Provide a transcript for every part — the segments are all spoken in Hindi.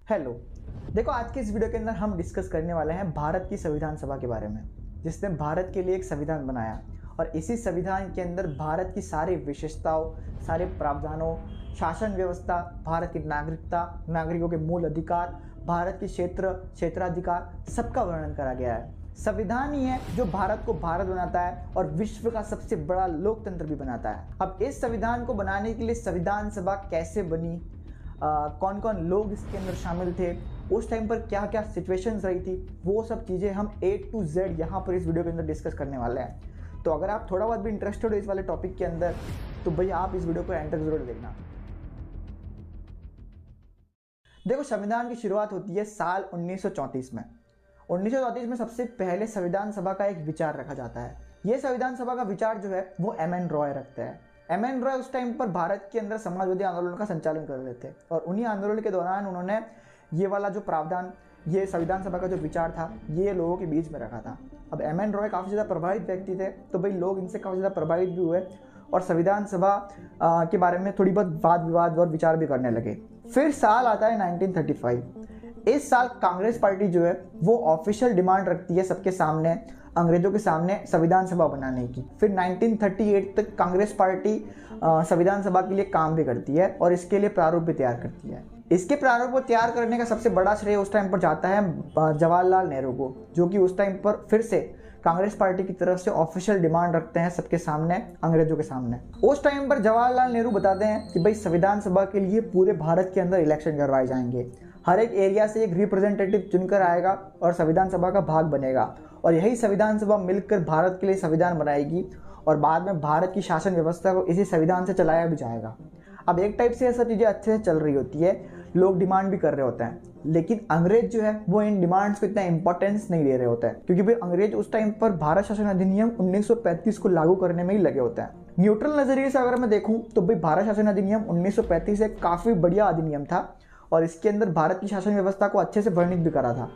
हेलो। देखो, आज के इस वीडियो के अंदर हम डिस्कस करने वाले हैं भारत की संविधान सभा के बारे में, जिसने भारत के लिए एक संविधान बनाया और इसी संविधान के अंदर भारत की सारी विशेषताओं, सारे प्रावधानों, शासन व्यवस्था, भारत की नागरिकता, नागरिकों के मूल अधिकार, भारत के क्षेत्राधिकार सबका वर्णन करा गया है। संविधान ही है जो भारत को भारत बनाता है और विश्व का सबसे बड़ा लोकतंत्र भी बनाता है। अब इस संविधान को बनाने के लिए संविधान सभा कैसे बनी, कौन कौन लोग इसके अंदर शामिल थे, उस टाइम पर क्या क्या सिचुएशंस रही थी, वो सब चीज़ें हम A to Z यहाँ पर इस वीडियो के अंदर डिस्कस करने वाले हैं। तो अगर आप थोड़ा बहुत भी इंटरेस्टेड हो इस वाले टॉपिक के अंदर तो भाई आप इस वीडियो को एंड तक जरूर देखना। देखो, संविधान की शुरुआत होती है साल 1934 में। 1934 में सबसे पहले संविधान सभा का एक विचार रखा जाता है। ये संविधान सभा का विचार जो है वो M.N. रॉय रखते हैं। M.N. रॉय उस टाइम पर भारत के अंदर समाजवादी आंदोलन का संचालन कर रहे थे और उन्हीं आंदोलन के दौरान उन्होंने ये वाला जो प्रावधान, ये संविधान सभा का जो विचार था, ये लोगों के बीच में रखा था। अब M.N. रॉय काफ़ी ज़्यादा प्रभावित व्यक्ति थे, तो भाई लोग इनसे काफ़ी ज़्यादा प्रभावित भी हुए और संविधान सभा के बारे में थोड़ी बहुत वाद विवाद और विचार भी करने लगे। फिर साल आता है 1935। इस साल कांग्रेस पार्टी जो है वो ऑफिशियल डिमांड रखती है सबके सामने, अंग्रेजों के सामने, संविधान सभा बनाने की। फिर 1938 तक कांग्रेस पार्टी संविधान सभा के लिए काम भी करती है और इसके लिए प्रारूप भी तैयार करती है। इसके प्रारूप को तैयार करने का सबसे बड़ा श्रेय उस टाइम पर जाता है जवाहरलाल नेहरू को, जो कि उस टाइम पर फिर से कांग्रेस पार्टी की तरफ से ऑफिशियल डिमांड रखते हैं सबके सामने, अंग्रेजों के सामने। उस टाइम पर जवाहरलाल नेहरू बताते हैं कि भाई संविधान सभा के लिए पूरे भारत के अंदर इलेक्शन करवाए जाएंगे, हर एक एरिया से एक रिप्रेजेंटेटिव चुनकर आएगा और संविधान सभा का भाग बनेगा और यही संविधान सभा मिलकर भारत के लिए संविधान बनाएगी और बाद में भारत की शासन व्यवस्था को इसी संविधान से चलाया भी जाएगा। अब एक टाइप से ये सब चीज़ें अच्छे से चल रही होती है, लोग डिमांड भी कर रहे होते हैं, लेकिन अंग्रेज जो है वो इन डिमांड्स को इतना इंपॉर्टेंस नहीं दे रहे होते हैं, क्योंकि भाई अंग्रेज उस टाइम पर भारत शासन अधिनियम 1935 को लागू करने में ही लगे होते हैं। न्यूट्रल नजरिए से अगर मैं देखूं तो भाई भारत शासन अधिनियम 1935 एक काफ़ी बढ़िया अधिनियम था और इसके अंदर भारत की शासन व्यवस्था को अच्छे से वर्णित भी करा था।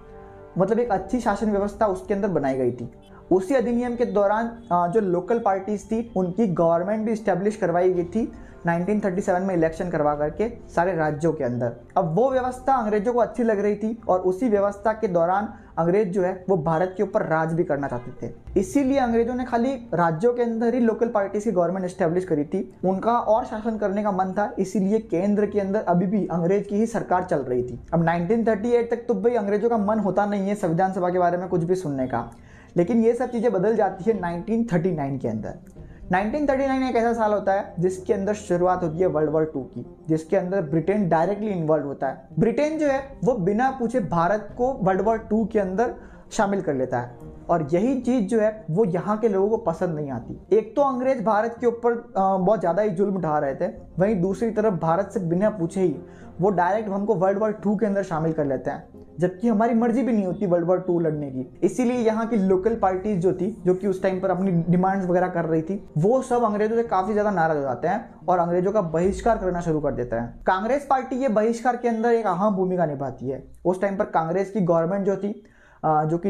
मतलब एक अच्छी शासन व्यवस्था उसके अंदर बनाई गई थी। उसी अधिनियम के दौरान जो लोकल पार्टीज थी उनकी गवर्नमेंट भी इस्टेब्लिश करवाई गई थी 1937 में इलेक्शन करवा करके सारे राज्यों के अंदर। अब वो व्यवस्था अंग्रेजों को अच्छी लग रही थी और उसी व्यवस्था के दौरान अंग्रेज जो है वो भारत के ऊपर राज भी करना चाहते थे। इसीलिए अंग्रेजों ने खाली राज्यों के अंदर ही लोकल पार्टीज की गवर्नमेंट इस्टेब्लिश करी थी, उनका और शासन करने का मन था, इसीलिए केंद्र के अंदर अभी भी अंग्रेज की ही सरकार चल रही थी। अब 1938 तक तो भाई अंग्रेजों का मन होता नहीं है संविधान सभा के बारे में कुछ भी सुनने का, लेकिन ये सब चीज़ें बदल जाती है 1939 के अंदर। 1939 एक ऐसा साल होता है जिसके अंदर शुरुआत होती है वर्ल्ड वॉर 2 की, जिसके अंदर ब्रिटेन डायरेक्टली इन्वॉल्व होता है। ब्रिटेन जो है वो बिना पूछे भारत को वर्ल्ड वॉर 2 के अंदर शामिल कर लेता है और यही चीज़ जो है वो यहाँ के लोगों को पसंद नहीं आती। एक तो अंग्रेज भारत के ऊपर बहुत ज़्यादा ही जुल्म ढा रहे थे, वहीं दूसरी तरफ भारत से बिना पूछे ही वो डायरेक्ट हमको वर्ल्ड वॉर 2 के अंदर शामिल कर लेते हैं, जबकि हमारी मर्जी भी नहीं होती वर्ल्ड वॉर 2 लड़ने की। इसीलिए यहाँ की लोकल पार्टीज जो थी, जो कि उस टाइम पर अपनी डिमांड्स वगैरह कर रही थी, वो सब अंग्रेजों से काफी ज्यादा नाराज हो जाते हैं और अंग्रेजों का बहिष्कार करना शुरू कर देता है। कांग्रेस पार्टी ये बहिष्कार के अंदर एक अहम भूमिका निभाती है। उस टाइम पर कांग्रेस की गवर्नमेंट जो थी, जो कि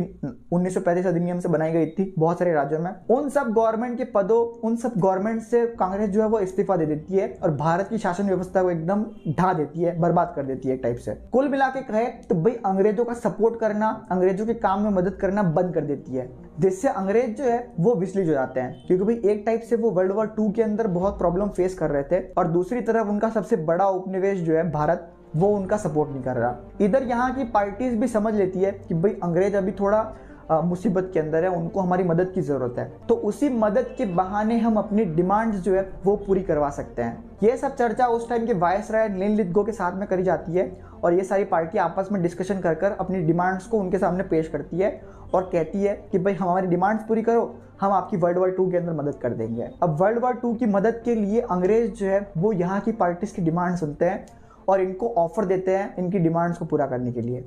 1935 अधिनियम से बनाई गई थी बहुत सारे राज्यों में, उन सब गवर्नमेंट के पदों, उन सब गवर्नमेंट से कांग्रेस जो है वो इस्तीफा दे देती है और भारत की शासन व्यवस्था को एकदम ढा देती है, बर्बाद कर देती है एक टाइप से। कुल मिला के कहे तो भाई अंग्रेजों का सपोर्ट करना, अंग्रेजों के काम में मदद करना बंद कर देती है, जिससे अंग्रेज जो है वो विचलित हो जाते हैं, क्योंकि भाई एक टाइप से वो वर्ल्ड वॉर 2 के अंदर बहुत प्रॉब्लम फेस कर रहे थे और दूसरी तरफ उनका सबसे बड़ा उपनिवेश जो है भारत, वो उनका सपोर्ट नहीं कर रहा। इधर यहाँ की पार्टीज भी समझ लेती है कि भाई अंग्रेज अभी थोड़ा मुसीबत के अंदर है, उनको हमारी मदद की जरूरत है, तो उसी मदद के बहाने हम अपनी डिमांड्स जो है वो पूरी करवा सकते हैं। ये सब चर्चा उस टाइम के वायसराय लिन लिथगो के साथ में करी जाती है और ये सारी पार्टी आपस में डिस्कशन कर कर अपनी डिमांड्स को उनके सामने पेश करती है और कहती है कि भाई हमारी डिमांड्स पूरी करो, हम आपकी वर्ल्ड वॉर 2 के अंदर मदद कर देंगे। अब वर्ल्ड वॉर 2 की मदद के लिए अंग्रेज जो है वो यहाँ की पार्टीज की डिमांड सुनते हैं और इनको ऑफर देते हैं इनकी डिमांड्स को पूरा करने के लिए।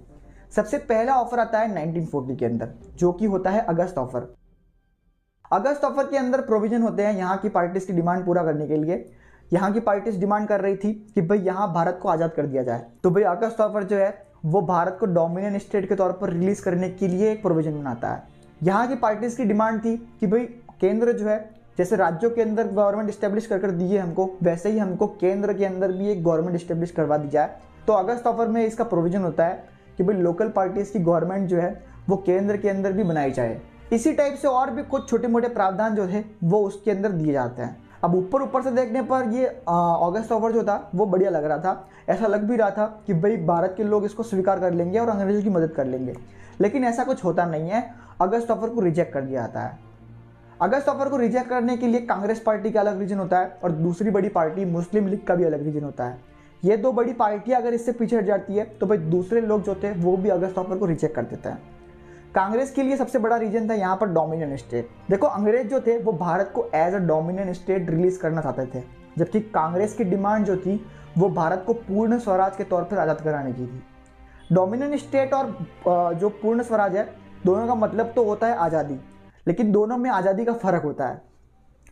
सबसे पहला ऑफर आता है 1940 के अंदर, जो कि होता है अगस्त ऑफर। अगस्त ऑफर के अंदर प्रोविजन होते हैं यहाँ की पार्टीज की डिमांड पूरा करने के लिए। यहाँ की पार्टीज डिमांड कर रही थी कि भाई यहाँ भारत को आज़ाद कर दिया जाए, तो भाई अगस्त ऑफर जो है वो भारत को डोमिनियन स्टेट के तौर पर रिलीज करने के लिए एक प्रोविजन बनाता है। यहाँ की पार्टीज की डिमांड थी कि भाई केंद्र जो है, जैसे राज्यों के अंदर गवर्नमेंट इस्टेब्लिश कर दिए हमको, वैसे ही हमको केंद्र के अंदर भी एक गवर्नमेंट इस्टेब्लिश करवा दी जाए तो अगस्त ऑफर में इसका प्रोविजन होता है कि भाई लोकल पार्टीज़ की गवर्नमेंट जो है वो केंद्र के अंदर भी बनाई जाए। इसी टाइप से और भी कुछ छोटे मोटे प्रावधान जो थे वो उसके अंदर दिए जाते हैं। अब ऊपर से देखने पर ये अगस्त ऑफर जो था वो बढ़िया लग रहा था, ऐसा लग भी रहा था कि भाई भारत के लोग इसको स्वीकार कर लेंगे और अंग्रेज़ों की मदद कर लेंगे, लेकिन ऐसा कुछ होता नहीं है। अगस्त ऑफर को रिजेक्ट कर दिया जाता है। अगस्त ऑफर को रिजेक्ट करने के लिए कांग्रेस पार्टी का अलग रीजन होता है और दूसरी बड़ी पार्टी मुस्लिम लीग का भी अलग रीजन होता है। ये दो बड़ी पार्टियां अगर इससे पीछे हट जाती है तो भाई दूसरे लोग जो थे वो भी अगस्त ऑफर को रिजेक्ट कर देते हैं। कांग्रेस के लिए सबसे बड़ा रीजन था यहाँ पर डोमिनियन स्टेट। देखो, अंग्रेज जो थे वो भारत को as a dominion state release करना चाहते थे, जबकि कांग्रेस की डिमांड जो थी वो भारत को पूर्ण स्वराज के तौर पर आज़ाद कराने की थी। डोमिनियन स्टेट और जो पूर्ण स्वराज है, दोनों का मतलब तो होता है आज़ादी, लेकिन दोनों में आज़ादी का फ़र्क होता है।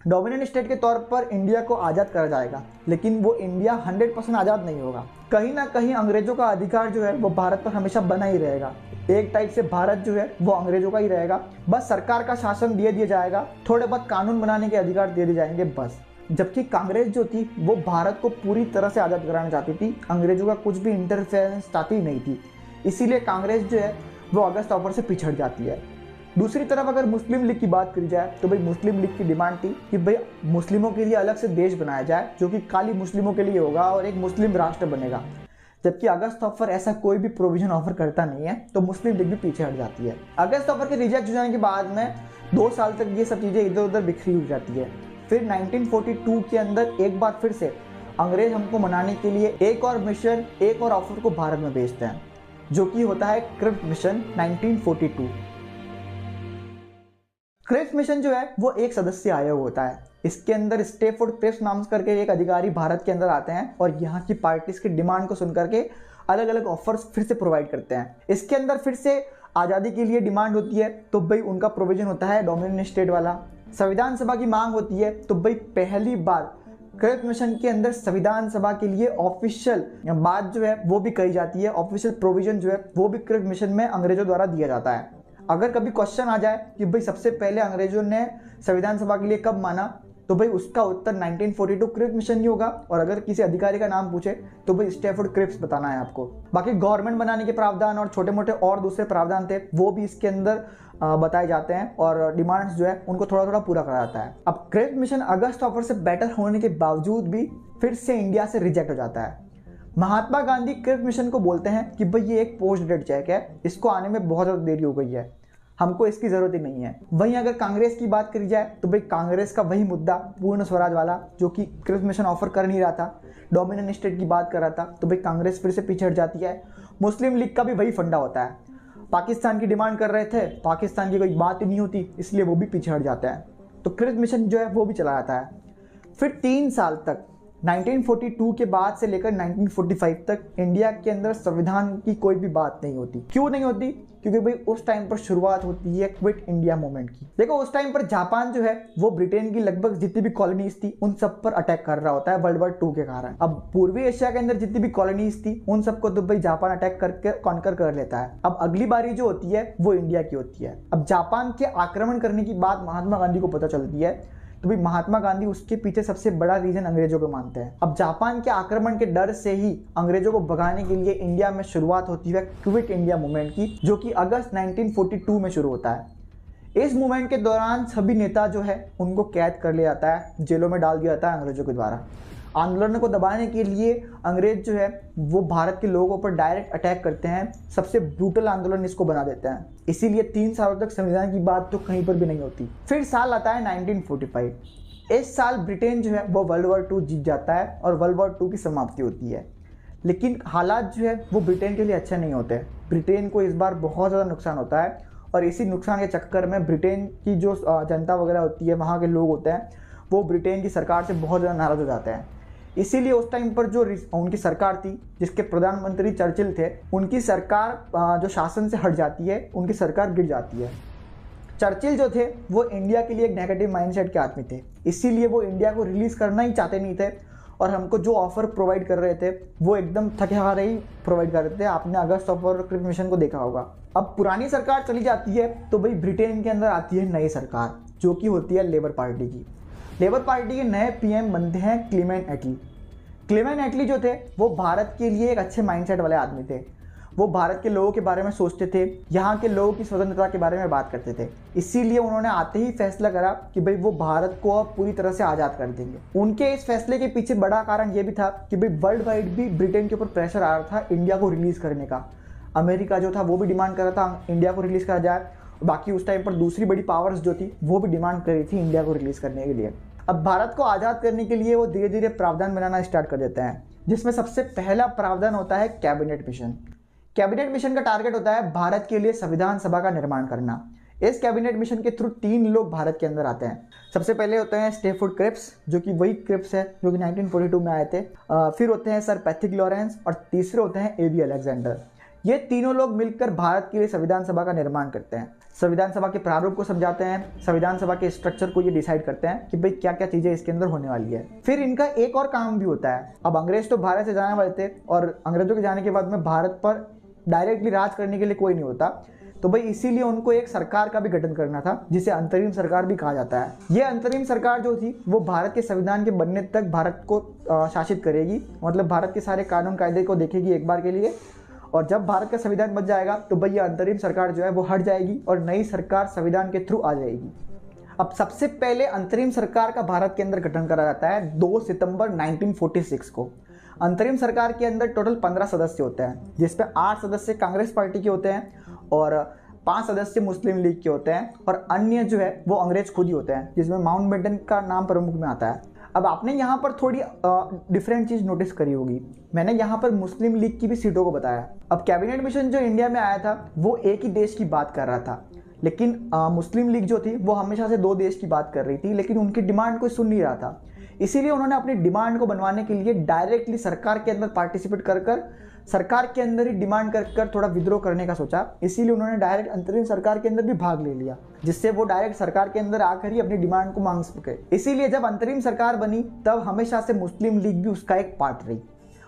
डोमिनियन स्टेट के तौर पर इंडिया को आज़ाद करा जाएगा, लेकिन वो इंडिया 100% आज़ाद नहीं होगा। कहीं ना कहीं अंग्रेज़ों का अधिकार जो है वो भारत पर हमेशा बना ही रहेगा। एक टाइप से भारत जो है वो अंग्रेज़ों का ही रहेगा, बस सरकार का शासन दे दिया जाएगा, थोड़े बहुत कानून बनाने के अधिकार दे दिए जाएंगे बस। जबकि कांग्रेस जो थी वो भारत को पूरी तरह से आज़ाद कराना चाहती थी, अंग्रेज़ों का कुछ भी इंटरफेरेंस चाहती ही नहीं थी। इसीलिए कांग्रेस जो है वो अगस्त ऑफर से पिछड़ जाती है। दूसरी तरफ अगर मुस्लिम लीग की बात करी जाए तो भाई मुस्लिम लीग की डिमांड थी कि भाई मुस्लिमों के लिए अलग से देश बनाया जाए जो कि खाली मुस्लिमों के लिए होगा और एक मुस्लिम राष्ट्र बनेगा। जबकि अगस्त ऑफर ऐसा कोई भी प्रोविजन ऑफर करता नहीं है, तो मुस्लिम लीग भी पीछे हट जाती है। अगस्त ऑफर के रिजेक्ट हो जाने के बाद में 2 साल तक ये सब चीज़ें इधर उधर बिखरी हो जाती है। फिर 1942 के अंदर एक बार फिर से अंग्रेज हमको मनाने के लिए एक और मिशन, एक और ऑफर को भारत में भेजते हैं, जो कि होता है क्रिप्स मिशन 1942। क्रिप्स मिशन जो है वो एक सदस्य आयोग होता है। इसके अंदर स्टेफोर्ड क्रिप्स नाम करके एक अधिकारी भारत के अंदर आते हैं और यहाँ की पार्टीज की डिमांड को सुन करके अलग अलग ऑफर्स फिर से प्रोवाइड करते हैं। इसके अंदर फिर से आज़ादी के लिए डिमांड होती है तो भाई उनका प्रोविजन होता है डोमिनियन स्टेट वाला। संविधान सभा की मांग होती है तो भाई पहली बार क्रिप्स मिशन के अंदर संविधान सभा के लिए ऑफिशियल बात जो है वो भी कही जाती है, ऑफिशियल प्रोविजन जो है वो भी क्रिप्स मिशन में अंग्रेजों द्वारा दिया जाता है। अगर कभी क्वेश्चन आ जाए कि भाई सबसे पहले अंग्रेजों ने संविधान सभा के लिए कब माना, तो भाई उसका उत्तर 1942 क्रिप्स मिशन ही होगा। और अगर किसी अधिकारी का नाम पूछे तो भाई स्टेफोर्ड क्रिप्स बताना है आपको। बाकी गवर्नमेंट बनाने के प्रावधान और छोटे मोटे और दूसरे प्रावधान थे वो भी इसके अंदर बताए जाते हैं और डिमांड्स जो है उनको थोड़ा थोड़ा पूरा करा जाता है। अब क्रिप्स मिशन अगस्त ऑफर से बेटर होने के बावजूद भी फिर से इंडिया से रिजेक्ट हो जाता है। महात्मा गांधी क्रिप्स मिशन को बोलते हैं कि भाई ये एक पोस्ट डेट चेक है, इसको आने में बहुत ज़्यादा देरी हो गई है, हमको इसकी ज़रूरत ही नहीं है। वहीं अगर कांग्रेस की बात करी जाए तो भाई कांग्रेस का वही मुद्दा पूर्ण स्वराज वाला जो कि क्रिप्स मिशन ऑफर कर नहीं रहा था, डोमिनियन स्टेट की बात कर रहा था, तो भाई कांग्रेस फिर से पीछे हट जाती है। मुस्लिम लीग का भी वही फंडा होता है, पाकिस्तान की डिमांड कर रहे थे, पाकिस्तान की कोई बात ही नहीं होती, इसलिए वो भी पीछे हट जाता है। तो क्रिप्स मिशन जो है वो भी चला जाता है। फिर 3 साल तक 1942 के बाद से लेकर 1945 तक इंडिया के अंदर संविधान की कोई भी बात नहीं होती। क्यों नहीं होती? क्योंकि भाई उस टाइम पर शुरुआत होती है क्विट इंडिया मूवमेंट की। देखो, उस टाइम पर जापान जो है वो ब्रिटेन की लगभग जितनी भी कॉलोनीज थी उन सब पर अटैक कर रहा होता है वर्ल्ड वॉर 2 के कारण। अब पूर्वी एशिया के अंदर जितनी भी कॉलोनीज थी उन सबको तो भाई जापान अटैक करके कॉन्कर कर लेता है। अब अगली बारी जो होती है वो इंडिया की होती है। अब जापान के आक्रमण करने की बात महात्मा गांधी को पता चलती है तो भाई महात्मा गांधी उसके पीछे सबसे बड़ा रीजन अंग्रेजों को मानते हैं। अब जापान के आक्रमण के डर से ही अंग्रेजों को भगाने के लिए इंडिया में शुरुआत होती है क्विट इंडिया मूवमेंट की, जो कि अगस्त 1942 में शुरू होता है। इस मूवमेंट के दौरान सभी नेता जो है उनको कैद कर लिया जाता है, जेलों में डाल दिया जाता है अंग्रेजों के द्वारा। आंदोलन को दबाने के लिए अंग्रेज जो है वो भारत के लोगों पर डायरेक्ट अटैक करते हैं, सबसे ब्रूटल आंदोलन इसको बना देते हैं। इसीलिए 3 सालों तक संविधान की बात तो कहीं पर भी नहीं होती। फिर साल आता है 1945। इस साल ब्रिटेन जो है वो वर्ल्ड वॉर 2 जीत जाता है और वर्ल्ड वॉर 2 की समाप्ति होती है। लेकिन हालात जो है वो ब्रिटेन के लिए अच्छे नहीं होते। ब्रिटेन को इस बार बहुत ज़्यादा नुकसान होता है और इसी नुकसान के चक्कर में ब्रिटेन की जो जनता वगैरह होती है, वहाँ के लोग होते हैं, वो ब्रिटेन की सरकार से बहुत ज़्यादा नाराज़ हो जाते हैं। इसीलिए उस टाइम पर जो उनकी सरकार थी, जिसके प्रधानमंत्री चर्चिल थे, उनकी सरकार जो शासन से हट जाती है, उनकी सरकार गिर जाती है। चर्चिल जो थे वो इंडिया के लिए एक नेगेटिव माइंडसेट के आदमी थे, इसीलिए वो इंडिया को रिलीज़ करना ही चाहते नहीं थे और हमको जो ऑफ़र प्रोवाइड कर रहे थे वो एकदम थके हारे ही प्रोवाइड कर रहे थे। आपने अगस्त ऑफर और क्रिप्स मिशन को देखा होगा। अब पुरानी सरकार चली जाती है तो भाई ब्रिटेन के अंदर आती है नई सरकार, जो कि होती है लेबर पार्टी की। लेबर पार्टी के नए पीएम बनते हैं क्लीमेंट एटली। क्लेमेंट एटली जो थे वो भारत के लिए एक अच्छे माइंडसेट वाले आदमी थे। वो भारत के लोगों के बारे में सोचते थे, यहाँ के लोगों की स्वतंत्रता के बारे में बात करते थे। इसीलिए उन्होंने आते ही फैसला करा कि भाई वो भारत को अब पूरी तरह से आज़ाद कर देंगे। उनके इस फैसले के पीछे बड़ा कारण ये भी था कि भाई वर्ल्ड वाइड भी ब्रिटेन के ऊपर प्रेशर आ रहा था इंडिया को रिलीज़ करने का। अमेरिका जो था वो भी डिमांड कर रहा था इंडिया को रिलीज़ करा जाए, बाकी उस टाइम पर दूसरी बड़ी पावर्स जो थी वो भी डिमांड कर रही थी इंडिया को रिलीज़ करने के लिए। अब भारत को आज़ाद करने के लिए वो धीरे धीरे प्रावधान बनाना स्टार्ट कर देते हैं, जिसमें सबसे पहला प्रावधान होता है कैबिनेट मिशन। कैबिनेट मिशन का टारगेट होता है भारत के लिए संविधान सभा का निर्माण करना। इस कैबिनेट मिशन के थ्रू 3 लोग भारत के अंदर आते हैं। सबसे पहले होते हैं स्टेफोर्ड क्रिप्स, जो कि वही क्रिप्स है जो कि 1942 में आए थे। फिर होते हैं सर पैथिक लॉरेंस और तीसरे होते हैं एबी अलेक्जेंडर। ये तीनों लोग मिलकर भारत के लिए संविधान सभा का निर्माण करते हैं, संविधान सभा के प्रारूप को समझाते हैं, संविधान सभा के स्ट्रक्चर को ये डिसाइड करते हैं कि भाई क्या क्या चीज़ें इसके अंदर होने वाली है। फिर इनका एक और काम भी होता है। अब अंग्रेज तो भारत से जाने वाले थे और अंग्रेजों के जाने के बाद में भारत पर डायरेक्टली राज करने के लिए कोई नहीं होता, तो भाई इसीलिए उनको एक सरकार का भी गठन करना था, जिसे अंतरिम सरकार भी कहा जाता है। ये अंतरिम सरकार जो थी वो भारत के संविधान के बनने तक भारत को शासित करेगी, मतलब भारत के सारे कानून कायदे को देखेगी एक बार के लिए। और जब भारत का संविधान बन जाएगा तो भाई ये अंतरिम सरकार जो है वो हट जाएगी और नई सरकार संविधान के थ्रू आ जाएगी। अब सबसे पहले अंतरिम सरकार का भारत के अंदर गठन करा जाता है 2 सितंबर 1946 को। अंतरिम सरकार के अंदर टोटल 15 सदस्य होते हैं, जिसमें 8 सदस्य कांग्रेस पार्टी के होते हैं और 5 सदस्य मुस्लिम लीग के होते हैं और अन्य जो है वो अंग्रेज खुद ही होते हैं, जिसमें माउंटबेटन का नाम प्रमुख में आता है। अब आपने यहाँ पर थोड़ी डिफरेंट चीज़ नोटिस करी होगी, मैंने यहाँ पर मुस्लिम लीग की भी सीटों को बताया। अब कैबिनेट मिशन जो इंडिया में आया था वो एक ही देश की बात कर रहा था, लेकिन मुस्लिम लीग जो थी वो हमेशा से 2 देश की बात कर रही थी, लेकिन उनकी डिमांड कोई सुन नहीं रहा था। इसीलिए उन्होंने अपनी डिमांड को बनवाने के लिए डायरेक्टली सरकार के अंदर पार्टिसिपेट कर सरकार के अंदर ही डिमांड कर थोड़ा विद्रोह करने का सोचा। इसीलिए उन्होंने डायरेक्ट अंतरिम सरकार के अंदर भी भाग ले लिया, जिससे वो डायरेक्ट सरकार के अंदर आकर ही अपनी डिमांड को मांग सके। इसीलिए जब अंतरिम सरकार बनी तब हमेशा से मुस्लिम लीग भी उसका एक पार्ट रही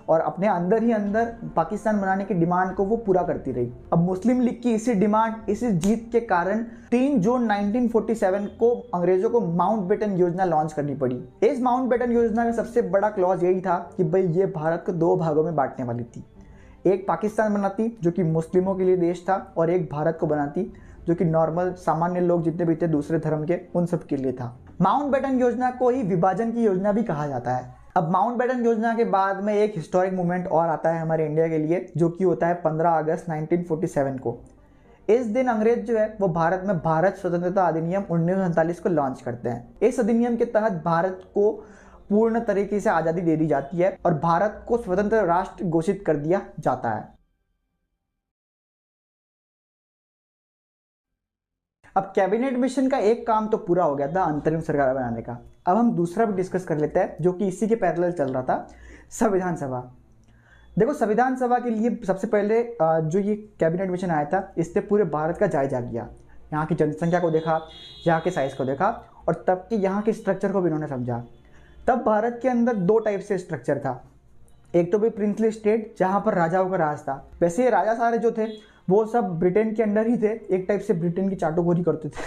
और अपने अंदर ही अंदर पाकिस्तान बनाने की डिमांड को वो पूरा करती रही। अब मुस्लिम लीग की इसी डिमांड, इसी जीत के कारण 3 जून 1947 को अंग्रेजों को माउंटबेटन योजना लॉन्च करनी पड़ी। इस माउंटबेटन योजना का सबसे बड़ा क्लॉज यही था कि भाई ये भारत को 2 भागों में बांटने वाली थी। एक पाकिस्तान बनाती जो कि मुस्लिमों के लिए देश था, और एक भारत को बनाती जो कि नॉर्मल सामान्य लोग जितने भी थे दूसरे धर्म के उन सब के लिए था। माउंटबेटन योजना को ही विभाजन की योजना भी कहा जाता है। अब माउंटबेटन योजना के बाद में एक हिस्टोरिक मूवमेंट और आता है हमारे इंडिया के लिए, जो कि होता है 15 अगस्त 1947 को। इस दिन अंग्रेज जो है वो भारत में भारत स्वतंत्रता अधिनियम 1947 को लॉन्च करते हैं। इस अधिनियम के तहत भारत को पूर्ण तरीके से आज़ादी दे दी जाती है और भारत को स्वतंत्र राष्ट्र घोषित कर दिया जाता है। अब कैबिनेट मिशन का एक काम तो पूरा हो गया था अंतरिम सरकार बनाने का। अब हम दूसरा भी डिस्कस कर लेते हैं जो कि इसी के पैरेलल चल रहा था, संविधान सभा। देखो, संविधान सभा के लिए सबसे पहले जो ये कैबिनेट मिशन आया था इसने पूरे भारत का जायजा किया, यहाँ की जनसंख्या को देखा, यहाँ के साइज को देखा और तब के यहाँ के स्ट्रक्चर को भी इन्होंने समझा। तब भारत के अंदर 2 टाइप से स्ट्रक्चर था। एक तो भी प्रिंसली स्टेट जहाँ पर राजाओं का राज था। वैसे ये राजा सारे जो थे वो सब ब्रिटेन के अंदर ही थे, एक टाइप से ब्रिटेन की चाटोखोरी करते थे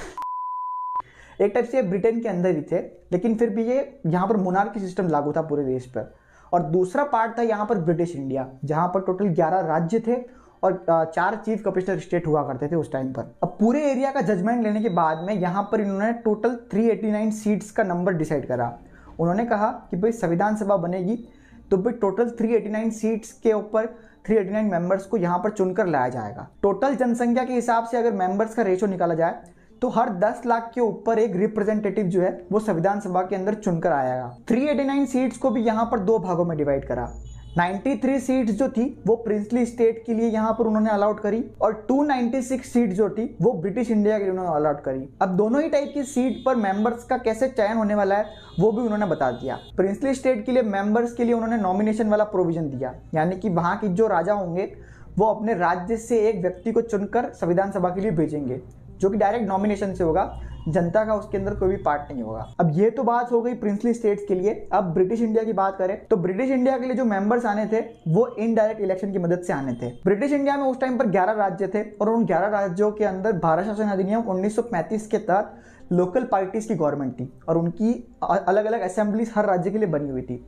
एक टाइप से ब्रिटेन के अंदर ही थे, लेकिन फिर भी ये यहाँ पर मोनार्की सिस्टम लागू था पूरे देश पर। और दूसरा पार्ट था यहाँ पर ब्रिटिश इंडिया, जहाँ पर टोटल 11 राज्य थे और 4 चीफ कमिश्नर स्टेट हुआ करते थे उस टाइम पर। अब पूरे एरिया का जजमेंट लेने के बाद में यहाँ पर इन्होंने टोटल 389 सीट्स का नंबर डिसाइड करा। उन्होंने कहा कि भाई संविधान सभा बनेगी तो भाई टोटल 389 सीट्स के ऊपर 389 मेंबर्स को यहाँ पर चुनकर लाया जाएगा। टोटल जनसंख्या के हिसाब से अगर मेंबर्स का रेशो निकाला जाए तो हर 10 लाख के ऊपर एक रिप्रेजेंटेटिव जो है वो संविधान सभा के अंदर चुनकर आएगा। 389 सीट्स को भी यहाँ पर 2 भागों में डिवाइड करा। 93 सीट्स जो थी वो प्रिंसली स्टेट के लिए यहाँ पर उन्होंने अलाउट करी और 296 सीट जो थी वो ब्रिटिश इंडिया के लिए उन्होंने अलाउट करी। अब दोनों ही टाइप की सीट पर मेंबर्स का कैसे चयन होने वाला है वो भी उन्होंने बता दिया। प्रिंसली स्टेट के लिए मेंबर्स के लिए उन्होंने नॉमिनेशन वाला प्रोविजन दिया, यानी कि वहाँ की जो राजा होंगे वो अपने राज्य से एक व्यक्ति को चुनकर संविधान सभा के लिए भेजेंगे, जो कि डायरेक्ट नॉमिनेशन से होगा, जनता का उसके अंदर कोई भी पार्ट नहीं होगा। अब ये तो बात हो गई प्रिंसली स्टेट्स के लिए। अब ब्रिटिश इंडिया की बात करें तो ब्रिटिश इंडिया के लिए जो मेंबर्स आने थे वो इनडायरेक्ट इलेक्शन की मदद से आने थे। ब्रिटिश इंडिया में उस टाइम पर 11 राज्य थे और उन 11 राज्यों के अंदर भारत शासन अधिनियम 1935 के तहत लोकल पार्टीज की गवर्नमेंट थी और उनकी अलग अलग असेंबलीज हर राज्य के लिए बनी हुई थी।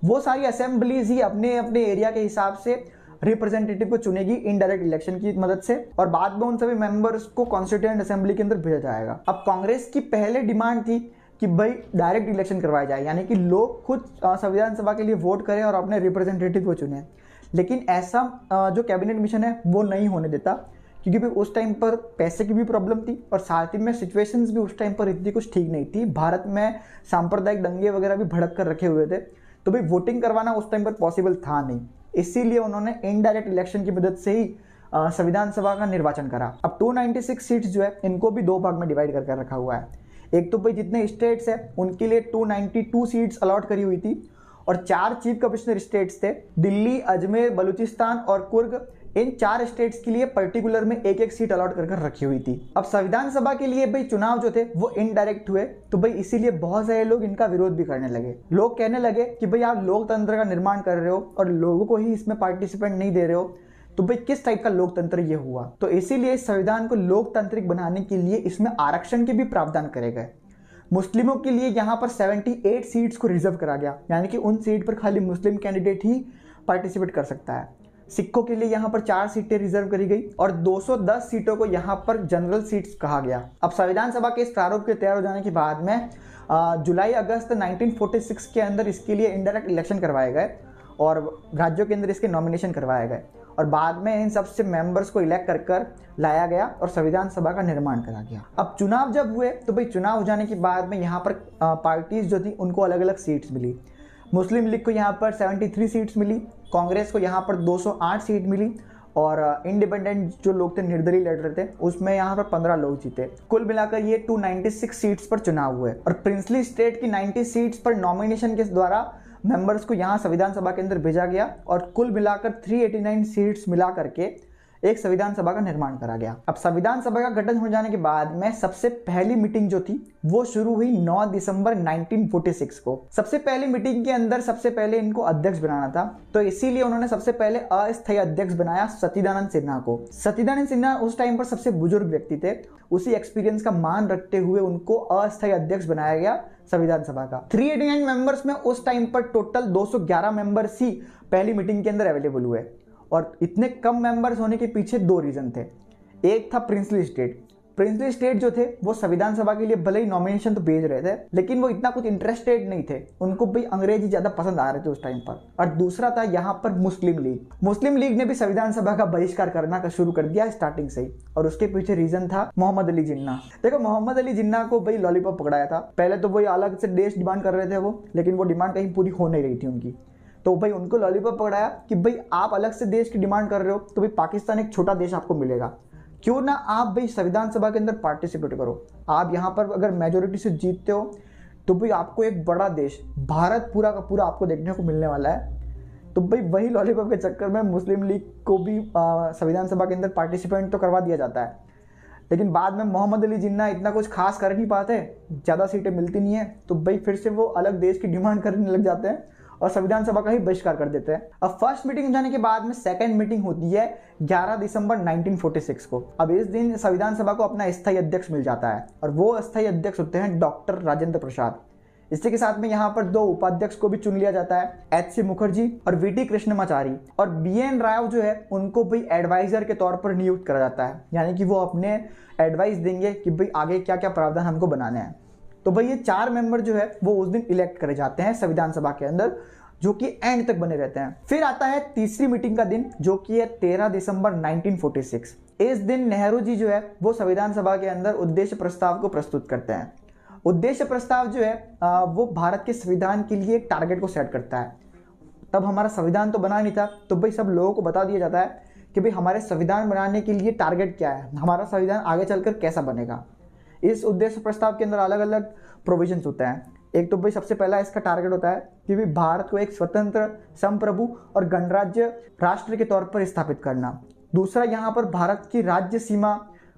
वो सारी असेंबलीज ही अपने अपने एरिया के हिसाब से रिप्रेजेंटेटिव को चुनेगी इनडायरेक्ट इलेक्शन की मदद से, और बाद में उन सभी मेंबर्स को कॉन्स्टिट्यूएंट असेंबली के अंदर भेजा जाएगा। अब कांग्रेस की पहले डिमांड थी कि भाई डायरेक्ट इलेक्शन करवाया जाए, यानी कि लोग खुद संविधान सभा के लिए वोट करें और अपने रिप्रेजेंटेटिव को चुने। लेकिन ऐसा जो कैबिनेट मिशन है वो नहीं होने देता, क्योंकि भाई उस टाइम पर पैसे की भी प्रॉब्लम थी और साथ ही में सिचुएशंस भी उस टाइम पर इतनी कुछ ठीक नहीं थी। भारत में सांप्रदायिक दंगे वगैरह भी भड़क कर रखे हुए थे, तो भाई वोटिंग करवाना उस टाइम पर पॉसिबल था नहीं। इसीलिए उन्होंने इनडायरेक्ट इलेक्शन की मदद से ही संविधान सभा का निर्वाचन करा। अब 296 सीट्स जो है इनको भी दो भाग में डिवाइड करके रखा हुआ है। एक तो भाई जितने स्टेट्स हैं उनके लिए 292 सीट्स अलॉट करी हुई थी, और 4 चीफ कमिश्नर स्टेट्स थे, दिल्ली, अजमेर, बलूचिस्तान और कुर्ग। इन 4 स्टेट्स के लिए पर्टिकुलर में एक एक सीट अलॉट कर रखी हुई थी। अब संविधान सभा के लिए भाई चुनाव जो थे वो इनडायरेक्ट हुए, तो भाई इसीलिए बहुत सारे लोग इनका विरोध भी करने लगे। लोग कहने लगे कि भाई आप लोकतंत्र का निर्माण कर रहे हो और लोगों को ही इसमें पार्टिसिपेंट नहीं दे रहे हो, तो भाई किस टाइप का लोकतंत्र ये हुआ। तो इसीलिए इस संविधान को लोकतांत्रिक बनाने के लिए इसमें आरक्षण के भी प्रावधान करे गए। मुस्लिमों के लिए यहाँ पर 78 सीट्स को रिजर्व करा गया, यानी कि उन सीट पर खाली मुस्लिम कैंडिडेट ही पार्टिसिपेट कर सकता है। सिखों के लिए यहाँ पर 4 सीटें रिजर्व करी गई और 210 सीटों को यहाँ पर जनरल सीट्स कहा गया। अब संविधान सभा के इस प्रारूप के तैयार हो जाने के बाद में जुलाई अगस्त 1946 के अंदर इसके लिए इनडायरेक्ट इलेक्शन करवाए गए और राज्यों के अंदर इसके नॉमिनेशन करवाए गए, और बाद में इन सबसे मेंबर्स को इलेक्ट कर लाया गया और संविधान सभा का निर्माण करा गया। अब चुनाव जब हुए तो भाई चुनाव हो जाने के बाद में यहाँ पर पार्टीज जो थी उनको अलग अलग सीट्स मिली। मुस्लिम लीग को यहाँ पर 73 सीट्स मिली, कांग्रेस को यहाँ पर 208 सीट मिली, और इंडिपेंडेंट जो लोग थे, निर्दलीय लड़ रहे थे, उसमें यहाँ पर 15 लोग जीते। कुल मिलाकर ये 296 सीट्स पर चुनाव हुए, और प्रिंसली स्टेट की 90 सीट्स पर नॉमिनेशन के द्वारा मेंबर्स को यहाँ संविधान सभा के अंदर भेजा गया, और कुल मिलाकर 389 सीट्स मिला करके एक संविधान सभा का निर्माण करा गया। अब संविधान सभा का गठन हो जाने के बाद में सबसे पहली मीटिंग जो थी वो शुरू हुई 9 दिसंबर 1946 को। सबसे पहली मीटिंग के अंदर सबसे पहले इनको अध्यक्ष बनाना था, तो इसीलिए उन्होंने सबसे पहले अस्थायी अध्यक्ष बनाया सतीदानंद सिन्हा को। सतीदानंद सिन्हा उस टाइम पर सबसे बुजुर्ग व्यक्ति थे, उसी एक्सपीरियंस का मान रखते हुए उनको अस्थायी अध्यक्ष बनाया गया संविधान सभा का। 389 मेंबर्स में उस टाइम पर टोटल 211 मेंबर्स ही पहली मीटिंग के अंदर अवेलेबल हुए, और इतने कम मेंबर्स होने के पीछे 2 रीजन थे। एक था प्रिंसली स्टेट। प्रिंसली स्टेट जो थे वो संविधान सभा के लिए भले ही नॉमिनेशन तो भेज रहे थे, लेकिन वो इतना कुछ इंटरेस्टेड नहीं थे, उनको भी अंग्रेजी ज्यादा पसंद आ रहे थे उस टाइम पर। और दूसरा था यहाँ पर मुस्लिम लीग। मुस्लिम लीग ने भी संविधान सभा का बहिष्कार करना शुरू कर दिया स्टार्टिंग से ही, और उसके पीछे रीजन था मोहम्मद अली जिन्ना। देखो, मोहम्मद अली जिन्ना को भाई लॉलीपॉप पकड़ाया था। पहले तो वही अलग से देश डिमांड कर रहे थे वो, लेकिन वो डिमांड कहीं पूरी हो नहीं रही थी उनकी, तो भाई उनको लॉलीपॉप पकड़ाया कि भाई आप अलग से देश की डिमांड कर रहे हो, तो भाई पाकिस्तान एक छोटा देश आपको मिलेगा, क्यों ना आप भाई संविधान सभा के अंदर पार्टिसिपेट करो। आप यहाँ पर अगर मेजोरिटी से जीतते हो तो भाई आपको एक बड़ा देश भारत पूरा का पूरा आपको देखने को मिलने वाला है। तो भाई वही लॉलीपॉप के चक्कर में मुस्लिम लीग को भी संविधान सभा के अंदर पार्टिसिपेंट तो करवा दिया जाता है, लेकिन बाद में मोहम्मद अली जिन्ना इतना कुछ खास कर नहीं पाते, ज़्यादा सीटें मिलती नहीं है, तो भाई फिर से वो अलग देश की डिमांड करने लग जाते हैं और संविधान सभा का ही बहिष्कार कर देते हैं। अब फर्स्ट मीटिंग जाने के बाद में सेकंड मीटिंग होती है 11 दिसंबर 1946 को। अब इस दिन संविधान सभा को अपना स्थायी अध्यक्ष मिल जाता है, और वो अस्थायी अध्यक्ष होते हैं डॉक्टर राजेंद्र प्रसाद। इसी के साथ में यहाँ पर 2 उपाध्यक्ष को भी चुन लिया जाता है, एच सी मुखर्जी और वीटी कृष्णमाचारी, और BN राव जो है उनको भी एडवाइजर के तौर पर नियुक्त करा जाता है, यानी कि वो अपने एडवाइस देंगे कि भाई आगे क्या क्या प्रावधान हमको बनाने हैं। तो भाई ये 4 मेंबर जो है वो उस दिन इलेक्ट करे जाते हैं संविधान सभा के अंदर, जो कि एंड तक बने रहते हैं। फिर आता है तीसरी मीटिंग का दिन, जो कि है 13 दिसंबर 1946। इस दिन नेहरू जी जो है वो संविधान सभा के अंदर उद्देश्य प्रस्ताव को प्रस्तुत करते हैं। उद्देश्य प्रस्ताव जो है वो भारत के संविधान के लिए एक टारगेट को सेट करता है। तब हमारा संविधान तो बना नहीं था, तो भाई सब लोगों को बता दिया जाता है कि भाई हमारे संविधान बनाने के लिए टारगेट क्या है, हमारा संविधान आगे चलकर कैसा बनेगा। इस उद्देश्य प्रस्ताव के अंदर अलग अलग प्रोविजंस होते हैं। एक तो भाई सबसे पहला इसका टारगेट होता है कि भाई भारत को एक स्वतंत्र, संप्रभु और गणराज्य राष्ट्र के तौर पर स्थापित करना। दूसरा, यहाँ पर भारत की राज्य सीमा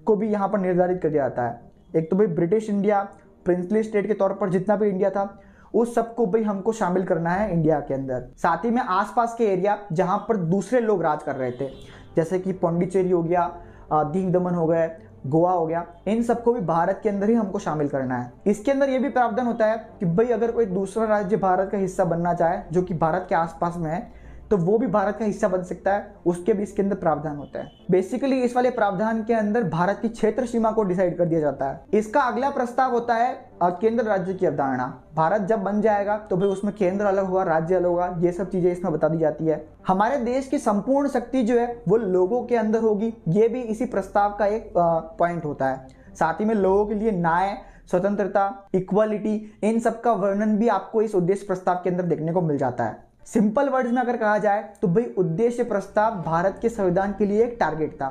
को भी यहाँ पर निर्धारित कर दिया जाता है। एक तो भाई ब्रिटिश इंडिया, प्रिंसली स्टेट के तौर पर जितना भी इंडिया था उस सबको भाई हमको शामिल करना है इंडिया के अंदर। साथ ही में आसपास के एरिया जहाँ पर दूसरे लोग राज कर रहे थे, जैसे कि पौंडीचेरी हो गया, दीव दमन हो गए, गोवा हो गया, इन सबको भी भारत के अंदर ही हमको शामिल करना है। इसके अंदर ये भी प्रावधान होता है कि भाई अगर कोई दूसरा राज्य भारत का हिस्सा बनना चाहे जो कि भारत के आसपास में है, तो वो भी भारत का हिस्सा बन सकता है, उसके भी इसके अंदर प्रावधान होता है। बेसिकली इस वाले प्रावधान के अंदर भारत की क्षेत्र सीमा को डिसाइड कर दिया जाता है। इसका अगला प्रस्ताव होता है केंद्र राज्य की अवधारणा। भारत जब बन जाएगा तो भाई उसमें केंद्र अलग होगा, राज्य अलग होगा, ये सब चीजें इसमें बता दी जाती है। हमारे देश की संपूर्ण शक्ति जो है वो लोगों के अंदर होगी, ये भी इसी प्रस्ताव का एक पॉइंट होता है। साथ ही में लोगों के लिए न्याय, स्वतंत्रता, इक्वालिटी, इन सब का वर्णन भी आपको इस उद्देश्य प्रस्ताव के अंदर देखने को मिल जाता है। सिंपल वर्ड्स में अगर कहा जाए तो भाई उद्देश्य प्रस्ताव भारत के संविधान के लिए एक टारगेट था,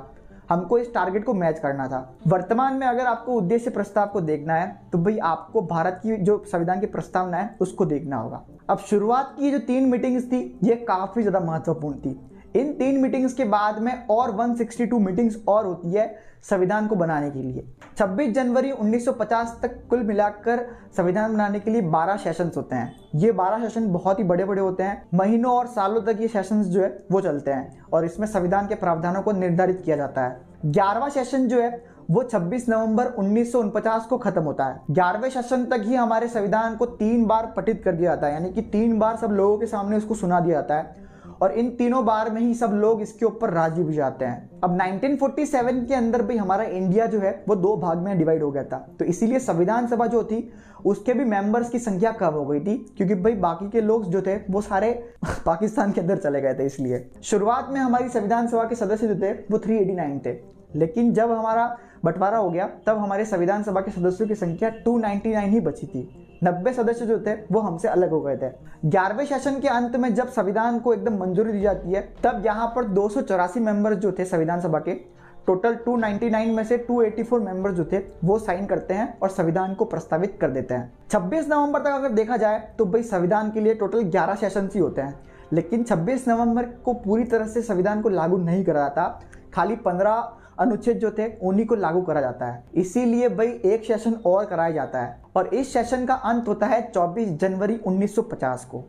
हमको इस टारगेट को मैच करना था। वर्तमान में अगर आपको उद्देश्य प्रस्ताव को देखना है तो भाई आपको भारत की जो संविधान की प्रस्तावना है उसको देखना होगा। अब शुरुआत की जो 3 मीटिंग्स थी ये काफी ज्यादा महत्वपूर्ण थी। इन 3 मीटिंग्स के बाद में और 162 मीटिंग्स और होती है संविधान को बनाने के लिए। 26 जनवरी 1950 तक कुल मिलाकर संविधान बनाने के लिए 12 सेशंस होते हैं। ये 12 सेशन बहुत ही बड़े बड़े होते हैं, महीनों और सालों तक ये सेशंस जो है वो चलते हैं और इसमें संविधान के प्रावधानों को निर्धारित किया जाता है। 11वां सेशन जो है वो 26 नवंबर 1949 को खत्म होता है। 11वें सेशन तक ही हमारे संविधान को 3 बार पठित कर दिया जाता है, यानी कि 3 बार सब लोगों के सामने उसको सुना दिया जाता है और इन तीनों बार में ही सब लोग इसके ऊपर राजी भी जाते हैं। अब 1947 के अंदर भी हमारा इंडिया जो है वो 2 भाग में डिवाइड हो गया था, तो इसीलिए संविधान सभा जो थी उसके भी मेंबर्स की संख्या कम हो गई थी, क्योंकि भाई बाकी के लोग जो थे वो सारे पाकिस्तान के अंदर चले गए थे। इसलिए शुरुआत में हमारी संविधान सभा के सदस्य जो थे वो 389 थे, लेकिन जब हमारा बंटवारा हो गया तब हमारे संविधान सभा के सदस्यों की संख्या 299 ही बची थी। 90 सदस्य जो थे वो हमसे अलग हो गए थे। 11वें सेशन के अंत में जब संविधान को एकदम मंजूरी दी जाती है तब यहाँ पर 284 मेंबर्स जो थे संविधान सभा के, टोटल 299 में से 284 मेंबर्स जो थे वो साइन करते हैं और संविधान को प्रस्तावित कर देते हैं। 26 नवंबर तक अगर देखा जाए तो भाई संविधान के लिए टोटल 11 सेशन ही होते हैं, लेकिन 26 नवंबर को पूरी तरह से संविधान को लागू नहीं करा जाता, खाली 15 अनुच्छेद जो थे उन्हीं को लागू करा जाता है। इसीलिए भाई एक सेशन और कराया जाता है और इस सेशन का अंत होता है 24 जनवरी 1950 को।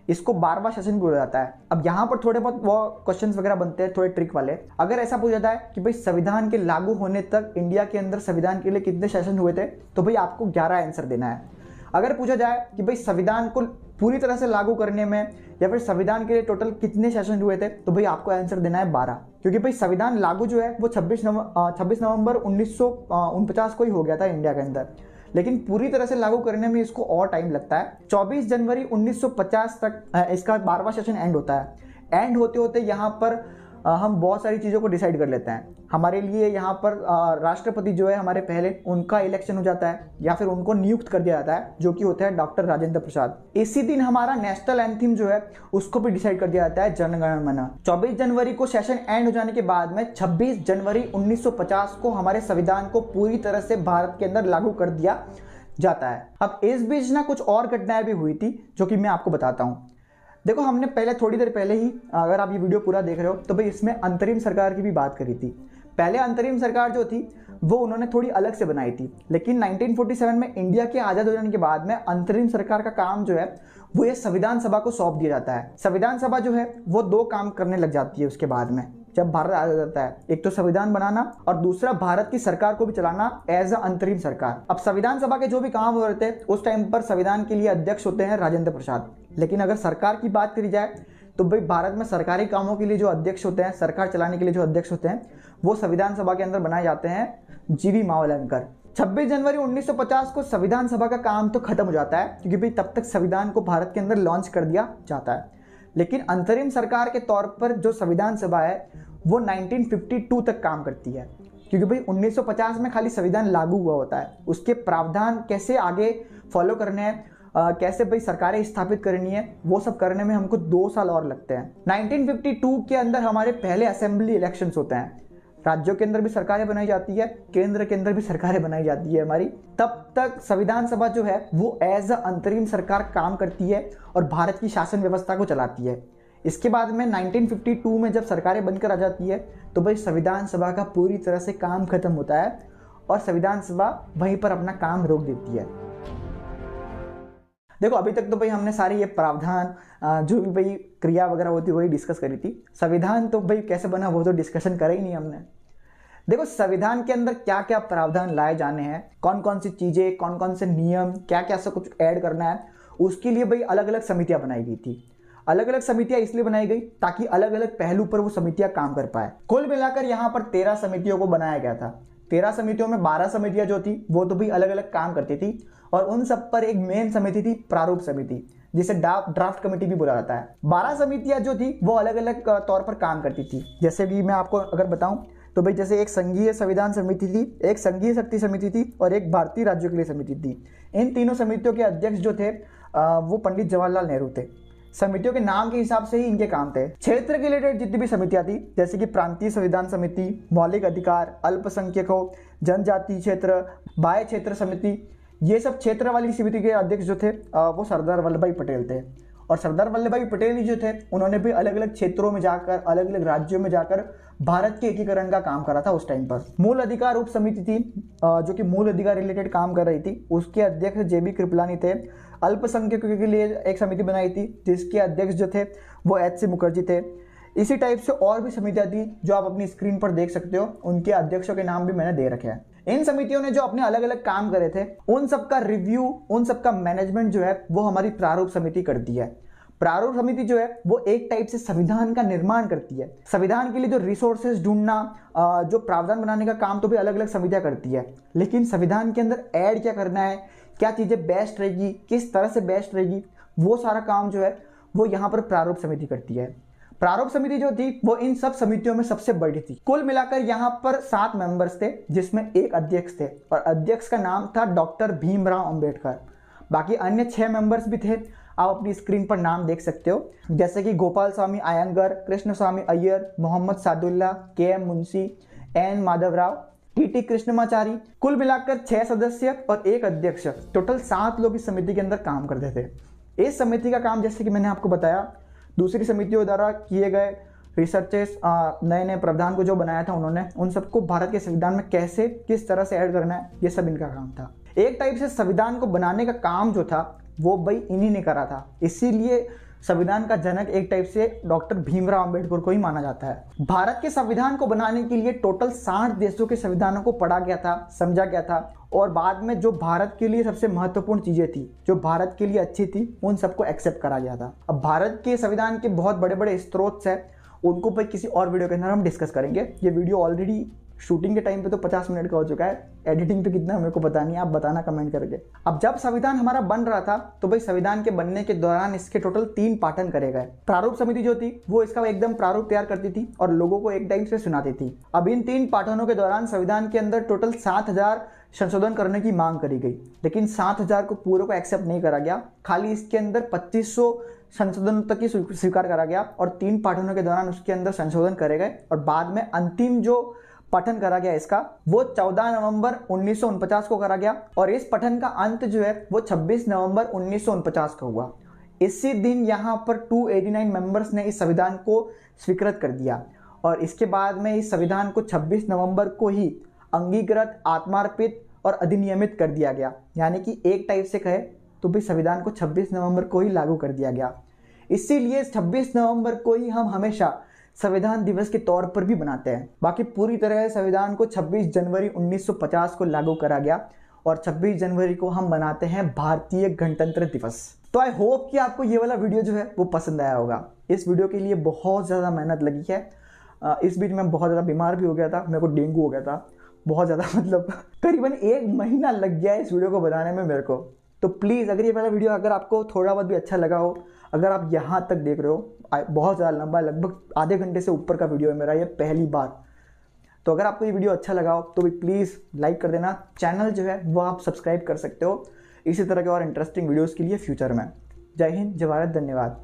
इसको 12वां सेशन भी बोला जाता है। अब यहाँ पर थोड़े बहुत वो क्वेश्चंस वगैरह बनते हैं, थोड़े ट्रिक वाले। अगर ऐसा पूछा जाए कि भाई संविधान के लागू होने तक इंडिया के अंदर संविधान के लिए कितने सेशन हुए थे, तो भाई आपको 11 आंसर देना है। अगर पूछा जाए कि भाई संविधान को पूरी तरह से लागू करने में या फिर संविधान के लिए टोटल कितने सेशन हुए थे, तो भाई आपको आंसर देना है 12, क्योंकि भाई संविधान लागू जो है वो 26 नवंबर 1949 को ही हो गया था इंडिया के अंदर, लेकिन पूरी तरह से लागू करने में इसको और टाइम लगता है। 24 जनवरी 1950 तक इसका 12वां सेशन एंड होता है। एंड होते होते यहाँ पर हम बहुत सारी चीज़ों को डिसाइड कर लेते हैं। हमारे लिए यहाँ पर राष्ट्रपति जो है हमारे पहले, उनका इलेक्शन हो जाता है या फिर उनको नियुक्त कर दिया जाता है, जो कि होता है डॉक्टर राजेंद्र प्रसाद। इसी दिन हमारा नेशनल एंथम जो है उसको भी डिसाइड कर दिया जाता है, जन गण मन। 24 जनवरी को सेशन एंड हो जाने के बाद में 26 जनवरी 1950 को हमारे संविधान को पूरी तरह से भारत के अंदर लागू कर दिया जाता है। अब इस बीच ना कुछ और घटनाएं भी हुई थी जो कि मैं आपको बताता हूँ। देखो, हमने पहले थोड़ी देर पहले ही, अगर आप ये वीडियो पूरा देख रहे हो तो भाई इसमें अंतरिम सरकार की भी बात करी थी। पहले अंतरिम सरकार जो थी वो उन्होंने थोड़ी अलग से बनाई थी, लेकिन 1947 में इंडिया के आज़ाद हो जाने के बाद में अंतरिम सरकार का काम जो है वो ये संविधान सभा को सौंप दिया जाता है। संविधान सभा जो है वो 2 काम करने लग जाती है उसके बाद में, जब भारत आजाद होता है। एक तो संविधान बनाना और दूसरा भारत की सरकार को भी चलाना एज अ अंतरिम सरकार। अब संविधान सभा के जो भी काम हो रहे थे उस टाइम पर संविधान के लिए अध्यक्ष होते हैं राजेंद्र प्रसाद, लेकिन अगर सरकार की बात करी जाए तो भाई भारत में सरकारी कामों के लिए जो अध्यक्ष होते हैं, सरकार चलाने के लिए जो अध्यक्ष होते हैं, वो संविधान सभा के अंदर बनाए जाते हैं जीवी मावलंकर। 26 जनवरी 1950 को संविधान सभा का काम तो खत्म हो जाता है, क्योंकि भाई तब तक संविधान को भारत के अंदर लॉन्च कर दिया जाता है। लेकिन अंतरिम सरकार के तौर पर जो संविधान सभा है वो 1952 तक काम करती है, क्योंकि भाई 1950 में खाली संविधान लागू हुआ होता है, उसके प्रावधान कैसे आगे फॉलो करने हैं, कैसे भाई सरकारें स्थापित करनी है, वो सब करने में हमको 2 साल और लगते हैं। 1952 के अंदर हमारे पहले असेंबली इलेक्शंस होते हैं। राज्यों के अंदर भी सरकारें बनाई जाती है, केंद्र के अंदर भी सरकारें बनाई जाती है हमारी। तब तक संविधान सभा जो है वो एज अ अंतरिम सरकार काम करती है और भारत की शासन व्यवस्था को चलाती है। इसके बाद में 1952 में जब सरकारें बनकर आ जाती है तो भाई संविधान सभा का पूरी तरह से काम खत्म होता है और संविधान सभा वहीं पर अपना काम रोक देती है। देखो, अभी तक तो भाई हमने सारी ये प्रावधान जो भी भाई क्रिया वगैरह होती है वही डिस्कस करी थी। संविधान तो भाई कैसे बना वो तो डिस्कशन करा ही नहीं हमने। देखो संविधान के अंदर क्या क्या प्रावधान लाए जाने हैं, कौन कौन सी चीजें, कौन कौन से नियम, क्या क्या सब कुछ ऐड करना है, उसके लिए भाई अलग अलग समितियां बनाई गई थी। अलग अलग समितियां इसलिए बनाई गई ताकि अलग अलग पहलू पर वो समितियां काम कर पाए। कुल मिलाकर यहाँ पर 13 समितियों को बनाया गया था। 13 समितियों में 12 समितियां जो थी वो तो भी अलग अलग काम करती थी, और उन सब पर एक मेन समिति थी प्रारूप समिति, जिसे ड्राफ्ट कमेटी भी बोला जाता है। 12 समितियां जो थी वो अलग अलग तौर पर काम करती थी। जैसे कि मैं आपको अगर बताऊं तो भाई जैसे एक संघीय संविधान समिति थी, एक संघीय शक्ति समिति थी और एक भारतीय राज्यों के लिए समिति थी। इन तीनों समितियों के अध्यक्ष जो थे वो पंडित जवाहरलाल नेहरू थे। समितियों के नाम के हिसाब से ही इनके काम थे। क्षेत्र के रिलेटेड जितनी भी समितियां थी, जैसे कि प्रांतीय संविधान समिति, मौलिक अधिकार, अल्पसंख्यकों, जनजाति क्षेत्र, बाह्य क्षेत्र समिति, ये सब क्षेत्र वाली समिति के अध्यक्ष जो थे वो सरदार वल्लभ भाई पटेल थे। और सरदार वल्लभ भाई पटेल ही जो थे उन्होंने भी अलग अलग क्षेत्रों में जाकर, अलग अलग राज्यों में जाकर भारत के एकीकरण का काम करा था उस टाइम पर। मूल अधिकार उप समिति थी जो कि मूल अधिकार रिलेटेड काम कर रही थी, उसके अध्यक्ष जेबी कृपलानी थे। अल्पसंख्यकों के लिए एक समिति बनाई थी जिसके अध्यक्ष जो थे वो एच.सी. मुखर्जी थे। इसी टाइप से और भी समितियां थी जो आप अपनी स्क्रीन पर देख सकते हो, उनके अध्यक्षों के नाम भी मैंने दे रखे हैं। इन समितियों ने जो अपने अलग अलग काम करे थे उन सब का रिव्यू, उन सब का मैनेजमेंट जो है वो हमारी प्रारूप समिति करती है। प्रारूप समिति जो है वो एक टाइप से संविधान का निर्माण करती है। संविधान के लिए जो रिसोर्सेज ढूंढना, जो प्रावधान बनाने का काम तो भी अलग अलग समितियां करती है, लेकिन संविधान के अंदर ऐड क्या करना है, क्या चीजें बेस्ट रहेगी, किस तरह से बेस्ट रहेगी, वो सारा काम जो है वो यहाँ पर प्रारूप समिति करती है। प्रारूप समिति जो थी वो इन सब समितियों में सबसे बड़ी थी। कुल मिलाकर यहाँ पर 7 मेंबर्स थे जिसमें एक अध्यक्ष थे, और अध्यक्ष का नाम था डॉक्टर भीमराव अंबेडकर। बाकी अन्य 6 मेंबर्स भी थे, आप अपनी स्क्रीन पर नाम देख सकते हो, जैसे कि Gopal Swami Ayyangar, Krishna Swami Iyer, Mohammad Saadullah, K M. Munshi, N. Madhavrao, T T. Krishnamachari. कुल मिलाकर 6 सदस्य और एक अध्यक्ष, टोटल 7 लोग इस समिति के अंदर काम करते थे। इस समिति का काम जैसे कि मैंने आपको बताया, दूसरी समितियों द्वारा किए गए रिसर्चेस, नए नए प्रावधान को जो बनाया था उन्होंने, उन सबको भारत के संविधान में कैसे, किस तरह से ऐड करना है, ये सब इनका काम था। एक टाइप से संविधान को बनाने का काम जो था वो भाई इन्हीं ने करा था, इसीलिए संविधान का जनक एक टाइप से डॉक्टर भीमराव अंबेडकर को ही माना जाता है। भारत के संविधान को बनाने के लिए टोटल 60 देशों के संविधानों को पढ़ा गया था, समझा गया था, और बाद में जो भारत के लिए सबसे महत्वपूर्ण चीजें थी, जो भारत के लिए अच्छी थी, उन सबको एक्सेप्ट करा गया था। अब भारत के संविधान के बहुत बड़े बड़े स्रोत हैं, उनको भाई किसी और वीडियो के अंदर हम डिस्कस करेंगे। ये वीडियो ऑलरेडी शूटिंग के टाइम पे तो 50 मिनट का हो चुका है, एडिटिंग पे कितना मेरे को पता नहीं है, आप बताना कमेंट करके। अब जब संविधान हमारा बन रहा था तो भाई संविधान के बनने के दौरान इसके टोटल 3 पाठन करे गए। प्रारूप समिति जो थी वो इसका एकदम प्रारूप तैयार करती थी और लोगों को एक टाइम से सुनाती थी। अब इन 3 पाठनों के दौरान संविधान के अंदर टोटल 7000 संशोधन करने की मांग करी गई, लेकिन 7000 को पूरे को एक्सेप्ट नहीं करा गया, खाली इसके अंदर 2500 संशोधन तक ही स्वीकार करा गया, और 3 पाठनों के दौरान उसके अंदर संशोधन करे गए, और बाद में अंतिम जो पठन करा गया इसका वो 14 नवंबर 1949 को करा गया, और इस पठन का अंत जो है वो 26 नवंबर 1949 को हुआ। इसी दिन यहाँ पर 289 मेंबर्स ने इस संविधान को स्वीकृत कर दिया, और इसके बाद में इस संविधान को 26 नवंबर को ही अंगीकृत, आत्मार्पित और अधिनियमित कर दिया गया। यानी कि एक टाइप से कहे तो भी संविधान को 26 नवंबर को ही लागू कर दिया गया। इसीलिए 26 नवंबर को ही हम हमेशा संविधान दिवस के तौर पर भी बनाते हैं। बाकी पूरी तरह संविधान को 26 जनवरी 1950 को लागू करा गया, और 26 जनवरी को हम मनाते हैं भारतीय गणतंत्र दिवस। तो आई होप कि आपको ये वाला वीडियो जो है वो पसंद आया होगा। इस वीडियो के लिए बहुत ज़्यादा मेहनत लगी है। इस बीच में बहुत ज़्यादा बीमार भी हो गया था, मेरे को डेंगू हो गया था बहुत ज़्यादा, मतलब करीबन 1 महीना लग गया इस वीडियो को बनाने में मेरे को। तो प्लीज़ अगर ये वाला वीडियो अगर आपको थोड़ा बहुत भी अच्छा लगा हो, अगर आप यहाँ तक देख रहे हो, बहुत ज़्यादा लंबा, लगभग आधे घंटे से ऊपर का वीडियो है मेरा ये पहली बार, तो अगर आपको ये वीडियो अच्छा लगा हो तो भी प्लीज़ लाइक कर देना। चैनल जो है वो आप सब्सक्राइब कर सकते हो इसी तरह के और इंटरेस्टिंग वीडियोज़ के लिए फ्यूचर में। जय हिंद, जय भारत, धन्यवाद।